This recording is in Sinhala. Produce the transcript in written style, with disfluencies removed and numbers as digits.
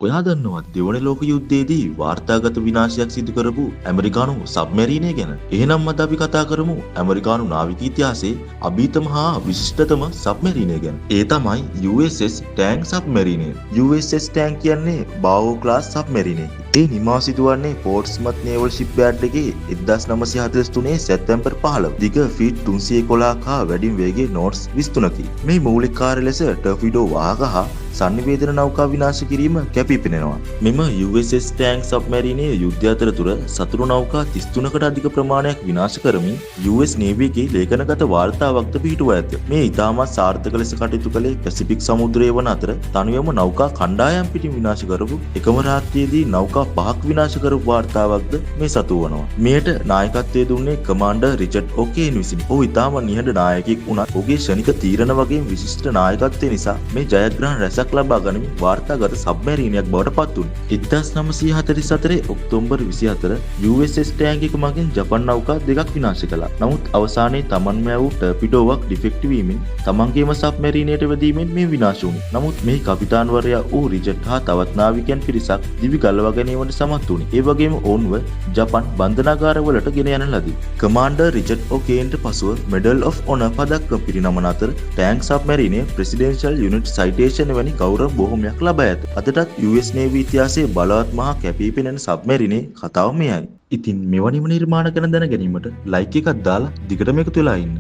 ඔයා දන්නවද දෙවන ලෝක යුද්ධයේදී වාර්තාගත විනාශයක් සිදු කරපු ඇමරිකානු සබ්මැරීනය ගැන? එහෙනම් අද අපි කතා කරමු ඇමරිකානු නාවික ඉතිහාසයේ අභීතම හා විශිෂ්ටතම සබ්මැරීනය ගැන. ඒ තමයි USS ටැන්ක් සබ්මැරීනය. USS ටැන්ක් කියන්නේ බාවෝ ක්ලාස් සබ්මැරීනය. ඒ නිමා සිදුවන්නේ පෝර්ට්ස්මත් නේවල් ෂිප්යාඩ් එකේ 1943 සැප්තැම්බර් 15 දිග ෆීට් 311ක හා වැඩිම වේගයේ නෝට්ස් 23කි. මේ මූලික කාර්ය ලෙස ටර්පිඩෝ වාහක හා සංනිවේදන නෞකා විනාශ කිරීම කැපී පෙනෙනවා. මෙම USS ටැන්ක් සබ්මැරීනයේ යුද්ධය අතරතුර සතුරු නෞකා 33කට අධික ප්‍රමාණයක් විනාශ කරමින් US Navy එකේ ලේඛනගත වාර්තාවක්ද පිහිටුවා ඇත. මේ ඉතාමත් සාර්ථක ලෙස කටයුතු කළේ පැසිෆික් සමුද්‍රයේ වන අතර තනියම නෞකා කණ්ඩායම් පිටින් විනාශ කරපු එකම රාත්‍රියේදී නෞකා 5ක් විනාශ කරපු වාර්තාවක්ද මේ සතු වනවා. මෙයට නායකත්වය දුන්නේ කමාන්ඩර් රිචඩ් ඔකේන් විසිනි. ඔහු ඉතාම නිහඬ නායකයෙක් වුණත් ඔහුගේ ශනික තීරණ වගේ විශිෂ්ට නායකත්වය නිසා මේ ජයග්‍රහණ රැසක් ලබා ගනිමින් වාර්තාගත සබ්මැරීනයක් බවට පත් වුණා. 1944 ඔක්තෝබර් 24 USS ටැන්ක් එක මගින් ජපන් නෞකා දෙකක් විනාශ කළා. නමුත් අවසානයේ තමන්ම වූ ටර්පිඩෝවක් ඩිෆෙක්ටිව් වීමෙන් තමන්ගේම සබ්මැරීනයට වැදීමෙන් මේ විනාශ වුණේ. නමුත් මේ කපිතාන්වරයා වූ රිචඩ් හා තවත් නාවිකයන් පිරිසක් දිවි ගලවා ගැනීමට සමත් වුණේ. ඒ වගේම ඔවුන්ව ජපන් බන්ධනාගාරවලට ගෙන යන ලදී. කමාන්ඩර් රිචඩ් ඔකේන්ට පසුව මෙඩල් ඔෆ් ඔනර් පදක්කම පිරිනමන අතර ටැන්ක් සබ්මැරීනය ප්‍රෙසිඩෙන්ෂල් යුනිට් සයිටේෂන් වැනි ගෞරව බොහොමයක් ලබා ඇත. අදටත් US Navy ඉතිහාසයේ බලවත් මහා කැපී පෙනෙන සබ්මැරීනයේ කතාව මෙයයි. ඉතින් මෙවැනිම නිර්මාණ ගැන දැන ගැනීමට ලයික් එකක් දාලා දිගටම එකතු වෙලා ඉන්න.